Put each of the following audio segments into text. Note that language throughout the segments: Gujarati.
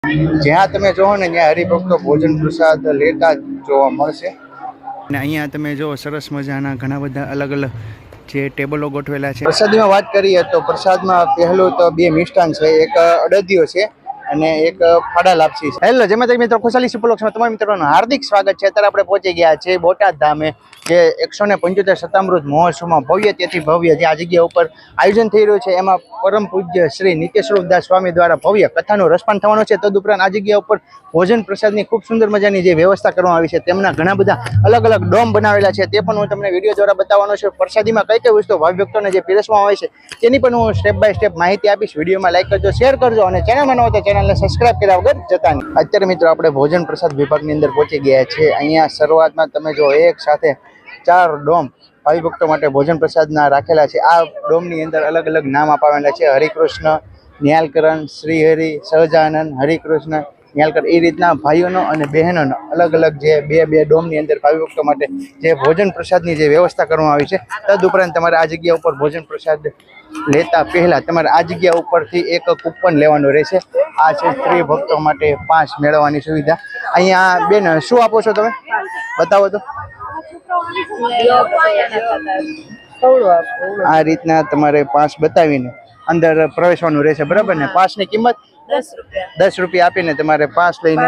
જ્યાં તમે જોવો ને ત્યાં હરિભક્તો ભોજન પ્રસાદ લેતા જોવા મળશે અને અહીંયા તમે જો સરસ મજાના ઘણા બધા અલગ અલગ જે ટેબલો ગોઠવેલા છે। પ્રસાદીમાં વાત કરીએ તો પ્રસાદમાં પહેલું તો બે મિષ્ટાન છે, એક અડદિયો છે અને એક ફાડા લાપસી છે। હેલો જય માતાજી મિત્રો, ખુશાલી સુપરલોક્સમાં તમામ મિત્રોનું હાર્દિક સ્વાગત છે। અત્યારે આપણે પહોંચી ગયા છે બોટાદ ધામે, જે 175 શતામૃત મહોત્સવમાં ભવ્ય તેથી ભવ્ય જે આ જગ્યા ઉપર આયોજન થઈ રહ્યું છે, એમાં પરમ પૂજ્ય શ્રી નિત્યસ્વરૂપદાસ સ્વામી દ્વારા ભવ્ય કથાનું રસપાન થવાનું છે। તદુપરાંત આ જગ્યા ઉપર ભોજન પ્રસાદની ખૂબ સુંદર મજાની જે વ્યવસ્થા કરવામાં આવી છે, તેમના ઘણા બધા અલગ અલગ ડોમ બનાવેલા છે, તે પણ હું તમને વિડીયો દ્વારા બતાવવાનો છું। પ્રસાદીમાં કઈ કઈ વસ્તુ ભાવિ ભક્તોને જે પીરસવામાં આવે છે તેની પણ હું સ્ટેપ બાય સ્ટેપ માહિતી આપીશ। વિડીયોમાં લાઈક કરજો, શેર કરજો અને ચેનલમાં ન હોય તો ચેનલને સબસ્ક્રાઇબ કર્યા વગર જતા નહીં। અત્યારે મિત્રો આપણે ભોજન પ્રસાદ વિભાગની અંદર પહોંચી ગયા છે। અહીંયા શરૂઆતમાં તમે જો એક સાથે 4 ડોમ ભાવિ ભક્તો માટે ભોજન પ્રસાદના રાખેલા છે। આ ડોમની અંદર અલગ અલગ નામ અપાવેલા છે, હરિકૃષ્ણ, ન્યાલકરણ, શ્રીહરિ, સહજાનંદ, હરિકૃષ્ણ, ન્યાલકર, એ રીતના ભાઈઓનો અને બહેનોનો અલગ અલગ જે બે ડોમની અંદર ભાવિ ભક્તો માટે જે ભોજન પ્રસાદની જે વ્યવસ્થા કરવામાં આવી છે। તદુપરાંત તમારે આ જગ્યા ઉપર ભોજન પ્રસાદ લેતા પહેલા તમારે આ જગ્યા ઉપરથી એક કૂપન લેવાનું રહેશે। આ છે સ્ત્રી ભક્તો માટે 5 મેળવવાની સુવિધા। અહીંયા બેન શું આપો છો તમે, બતાવો તો। આ રીતના તમારે 5 બતાવીને અંદર પ્રવેશવાનું રહેશે, બરાબર ને? 5 ની કિંમત 10 રૂપિયા આપીને તમારે 5 લઈને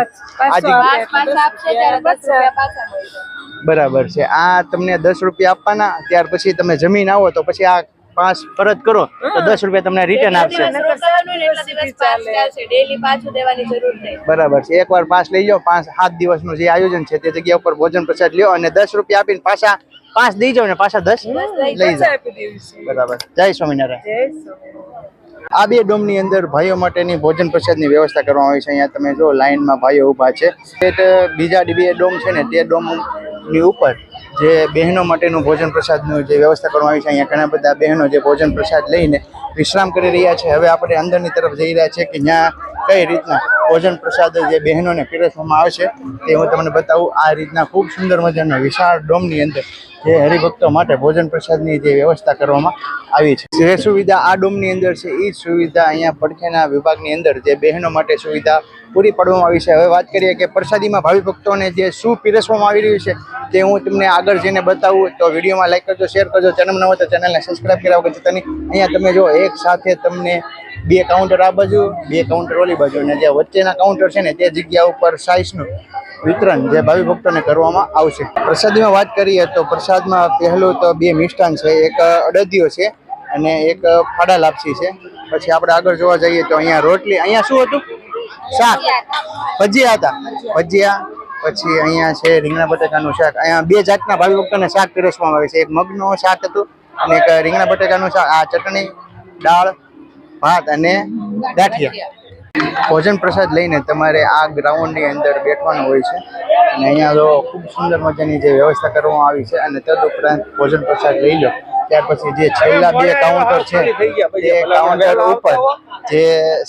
બરાબર છે। આ તમને 10 રૂપિયા આપવાના, ત્યાર પછી તમે જમીન આવો તો પછી આ 5 પરત કરો તો 10 રૂપિયા તમને રિટર્ન આપશે, બરાબર છે? એકવાર 5 લઈ જાઓ, 5-7 દિવસનું જે આયોજન છે તે જગ્યા ઉપર ભોજન પ્રસાદ લ્યો અને 10 રૂપિયા આપીને પાછા 5 દઈ જાઓ ને પાછા 10 લઈ જાઓ, બરાબર? જય સ્વામિનારાયણ। આ બે ડોમની અંદર ભાઈઓ માટેની ભોજન પ્રસાદની વ્યવસ્થા કરવામાં આવી છે। અહીંયા તમે જો લાઈનમાં ભાઈઓ ઊભા છે। બીજા બે ડોમ છે ને તે ડોમની ઉપર જે બહેનો માટેનું ભોજન પ્રસાદનું જે વ્યવસ્થા કરવામાં આવી છે, અહીંયા ઘણા બધા બહેનો જે ભોજન પ્રસાદ લઈને વિશ્રામ કરી રહ્યા છે। હવે આપણે અંદરની તરફ જઈ રહ્યા છે કે જ્યાં કઈ રીતના ભોજન પ્રસાદ જે બહેનોને પીરસવામાં આવશે તે હું તમને બતાવું। આ રીતના ખૂબ સુંદર મજાનો વિશાળ ડોમની અંદર જે હરિભક્તો માટે ભોજન પ્રસાદની જે વ્યવસ્થા કરવામાં આવી છે, જે સુવિધા આ ડોમની અંદર છે એ સુવિધા અહીંયા પડખેના વિભાગની અંદર જે બહેનો માટે સુવિધા પૂરી પાડવામાં આવી છે। હવે વાત કરીએ કે પ્રસાદીમાં ભાવિ ભક્તોને જે શું પીરસવામાં આવી રહ્યું છે તે હું તમને આગળ જઈને બતાવું, તો વિડીયોમાં લાઈક કરજો, શેર કરજો, ચેનલ ન હોય તો ચેનલને સબસ્ક્રાઈબ કર્યા વગર જતા નહીં। અહીંયા તમે જો એક સાથે તમને 2 કાઉન્ટર આ બાજુ, 2 કાઉન્ટર ઓલી બાજુ, અને જે વચ્ચેના કાઉન્ટર છે ને તે જગ્યા ઉપર સાઈઝનું વિતરણ જે ભાવિ ભક્તોને કરવામાં આવશે। પ્રસાદીમાં વાત કરીએ તો પ્રસાદમાં પહેલું તો 2 મિષ્ટાન છે, એક અડદિયો છે અને એક ફાડા લાપસી છે। પછી આપણે આગળ જોવા જઈએ તો અહીંયા રોટલી, અહીંયા શું હતું, શાક, ભજીયા હતા, ભજીયા। પછી અહીંયા છે રીંગણા બટાકાનું શાક। અહીંયા 2 જાતના ભાવિ ભક્તોને શાક પીરસવામાં આવે છે, એક મગનું શાક હતું અને એક રીંગણા બટાકાનું શાક। આ ચટણી, દાળ, ભાત અને ગાંઠિયા। ભોજન પ્રસાદ લઈને તમારે આ ગ્રાઉન્ડની અંદર બેઠવાનું હોય છે અને અહીંયા તો ખૂબ સુંદર મજાની જે વ્યવસ્થા કરવામાં આવી છે। અને તદુપરાંત ભોજન પ્રસાદ લઈ લો ત્યાર પછી જે છેલ્લા 2 કાઉન્ટર છે તે કાઉન્ટર ઉપર જે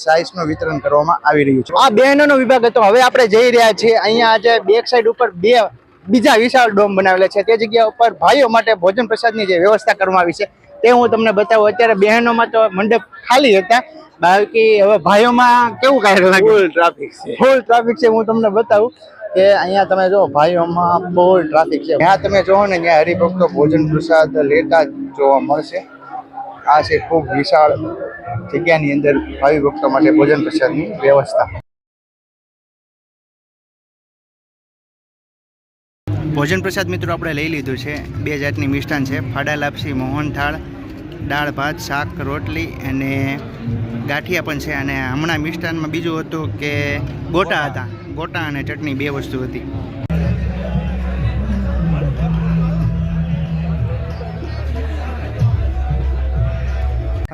સાઈઝનું વિતરણ કરવામાં આવી રહ્યું છે। આ બહેનોનો વિભાગ હતો। હવે આપણે જઈ રહ્યા છીએ અહીંયા જે બેક સાઈડ ઉપર 2 બીજા વિશાળ ડોમ બનાવેલા છે, તે જગ્યા ઉપર ભાઈઓ માટે ભોજન પ્રસાદની જે વ્યવસ્થા કરવામાં આવી છે તે હું તમને બતાવું। અત્યારે બહેનોમાં તો મંડપ ખાલી હતા, બાકી હવે ભાઈઓમાં કેવું કાંઈ લાગે, ફૂલ ટ્રાફિક છે। હું તમને બતાવું કે અહીંયા તમે જો ભાઈઓમાં ફૂલ ટ્રાફિક છે। ત્યાં તમે જોવો ને ત્યાં હરિભક્તો ભોજન પ્રસાદ લેતા જોવા મળશે। આ છે ખૂબ વિશાળ જગ્યાની અંદર ભાવિ ભક્તો માટે ભોજન પ્રસાદની વ્યવસ્થા। ભોજન પ્રસાદ મિત્રો આપણે લઈ લીધું છે। 2 જાતની મિષ્ટાન છે, ફાડા લાપસી, મોહનથાળ, દાળ ભાત, શાક, રોટલી અને ગાંઠિયા પણ છે। અને હમણાં મિષ્ટાનમાં બીજું હતું કે ગોટા હતા, ગોટા અને ચટણી 2 વસ્તુ હતી।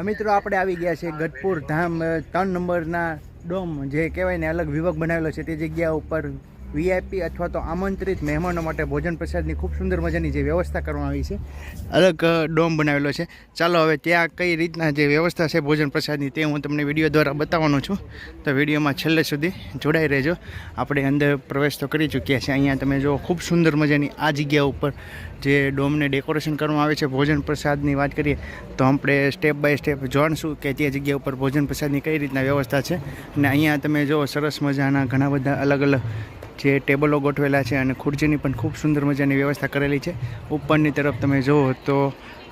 મિત્રો આપણે આવી ગયા છે ગઢપુર ધામ 3 નંબરના ડોમ, જે કહેવાય ને અલગ વિભાગ બનાવેલો છે, તે જગ્યા ઉપર VIP અથવા તો આમંત્રિત મહેમાનો માટે ભોજન પ્રસાદની ખૂબ સુંદર મજાની જે વ્યવસ્થા કરવામાં આવી છે, અલગ ડોમ બનાવેલો છે. ચાલો હવે ત્યાં કઈ રીતના જે વ્યવસ્થા છે ભોજન પ્રસાદની તે હું તમને વિડીયો દ્વારા બતાવવાનો છું. તો વિડીયોમાં છેલ્લે સુધી જોડાઈ રહેજો. આપણે અંદર પ્રવેશ તો કરી ચૂક્યા છે. અહીંયા તમે જો ખૂબ સુંદર મજાની આ જગ્યા ઉપર જે ડોમને ડેકોરેશન કરવામાં આવે છે. ભોજન પ્રસાદની વાત કરીએ તો આપણે સ્ટેપ બાય સ્ટેપ જાણશું કે તે જગ્યા ઉપર ભોજન પ્રસાદની કઈ રીતના વ્યવસ્થા છે. અને અહીંયા તમે જો સરસ મજાના ઘણા બધા અલગ અલગ જે ટેબલો ગોઠવેલા છે અને ખુરશીની પણ ખૂબ સુંદર મજાની વ્યવસ્થા કરેલી છે. ઉપરની તરફ તમે જુઓ તો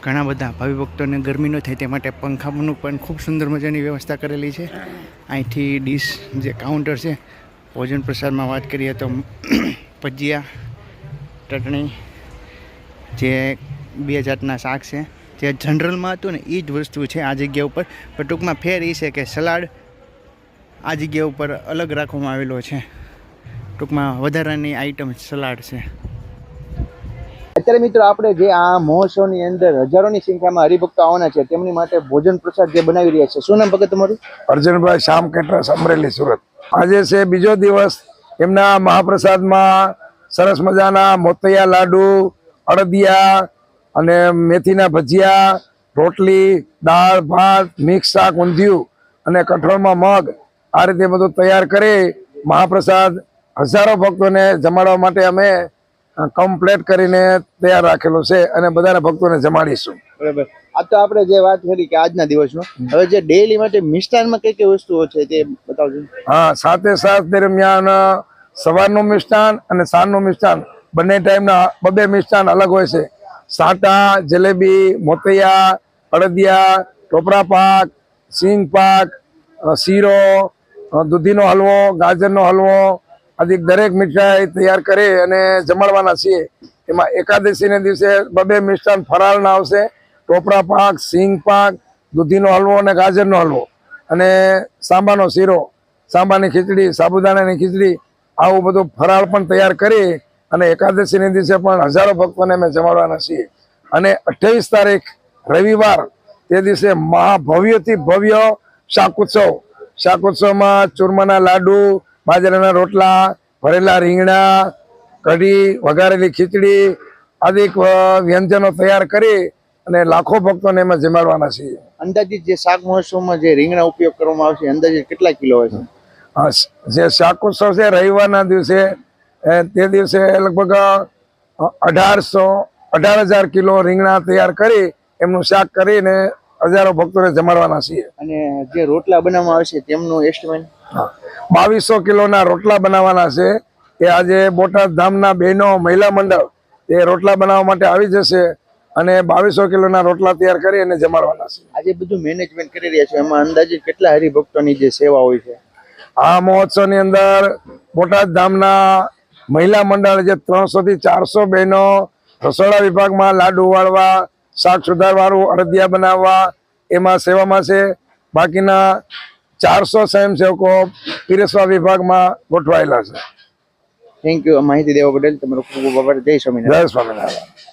ઘણા બધા ભાવિ ભક્તોને ગરમી ન થાય તે માટે પંખાનું પણ ખૂબ સુંદર મજાની વ્યવસ્થા કરેલી છે. અહીંથી ડીશ જે કાઉન્ટર છે ભોજન પ્રસાદમાં વાત કરીએ તો ભજીયા, ચટણી, જે 2 જાતના શાક છે જે જનરલમાં હતું ને એ જ વસ્તુ છે આ જગ્યા ઉપર. પણ ટૂંકમાં ફેર એ છે કે સલાડ આ જગ્યા ઉપર અલગ રાખવામાં આવેલો છે. ટૂંકમાં વધારાની આઈટમ સલાડ છે. અત્યારે મિત્રો આપણે જે આ મહોત્સવની અંદર હજારોની સંખ્યામાં હરિભક્તો આવવાના છે તેમની માટે ભોજન પ્રસાદ જે બનાવી રહ્યા છે. શું નામ ભગત તમારું? અર્જુનભાઈ શ્યામ કેટરર્સ, અમરેલી, સુરત. આજે છે બીજો દિવસ. એમના મહાપ્રસાદમાં સરસ મજાના મોતૈયા લાડુ, અડદિયા અને મેથીના ભજીયા, રોટલી, દાળ, ભાત, મિક્સ શાક, ઊંધિયું અને કઠોળમાં મગ, આ રીતે બધું તૈયાર કરી મહાપ્રસાદ હજારો ભક્તોને જમાડવા માટે અમે કમ્પ્લીટ કરીને તૈયાર રાખેલો છે અને બધા ભક્તોને જમાડીશું. બરાબર. આ તો આપણે જે વાત કરી કે આજના દિવસનો, હવે જે ડેઈલી માટે મિષ્ટાનમાં કઈ કઈ વસ્તુઓ છે તે બતાવજો. હા, સાથે સાથ દરમિયાન સવારનું મિષ્ટાન અને સાંજનું મિષ્ટાન બંને ટાઈમના 2 મિષ્ટાન અલગ હોય છે. સાટા, જલેબી, મોતૈયા, અડદિયા, ટોપરા પાક, સિંગ પાક, શીરો, દૂધીનો હલવો, ગાજરનો હલવો આદિ દરેક મીઠાઈ તૈયાર કરી અને જમાડવાના છીએ. એમાં એકાદશીને દિવસે 2 મિષ્ટાન ફરાળના આવશે. ટોપરા પાક, સિંગ પાક, દૂધીનો હલવો અને ગાજરનો હલવો અને સાંબાનો શીરો, સાંબાની ખીચડી, સાબુદાણાની ખીચડી, આવું બધું ફરાળ પણ તૈયાર કરી અને એકાદશીને દિવસે પણ હજારો ભક્તોને અમે જમાડવાના છીએ. અને 28 તારીખ રવિવાર તે દિવસે મહાભવ્યથી ભવ્ય શાકોત્સવ. શાકોત્સવમાં ચૂરમાના લાડુ, બાજરાના રોટલા, ભરેલા રીંગણા, કઢી, વઘારેલી ખીચડી આદિ વ્યંજનો તૈયાર કરી અને લાખો ભક્તોને એમાં જમાડવાના છીએ. અંદાજિત જે શાક મહોત્સવમાં જે રીંગણા ઉપયોગ કરવામાં આવશે અંદાજિત કેટલા કિલો હોય છે? જે શાકોત્સવ છે રવિવારના દિવસે, તે દિવસે લગભગ 18,000 કિલો રીંગણા તૈયાર કરી એમનું શાક કરીને હજારો ભક્તોને જમાડવાના છીએ. અને જે રોટલા બનાવવામાં આવશે તેમનું એસ્ટિમેટ? 2200 કિલોના રોટલા બનાવવાના છે. એ આજે બોટાદ ધામના બહેનો મહિલા મંડળ એ રોટલા બનાવવા માટે આવી જશે અને 2200 કિલોના રોટલા તૈયાર કરી અને જમાડવાના છે. આજે બધું મેનેજમેન્ટ કરી રહ્યા છે, એમાં અંદાજિત કેટલા હરિભક્તોની જે સેવા હોય છે? આ મહોત્સવની અંદર બોટાદ ધામના મહિલા મંડળ જે 300 થી 400 બહેનો રસોડા વિભાગમાં લાડુ વાળવા, શાક સુધારવાળું, અડદિયા બનાવવા એમાં સેવામાં છે. બાકીના 400 સ્વયંસેવકો પીરસવા વિભાગમાં ગોઠવાયેલા છે. થેન્ક યુ માહિતી દેવા બદલ તમારો ખૂબ ખૂબ આભાર. જય સ્વામિનારાયણ. જય સ્વામિનારાયણ.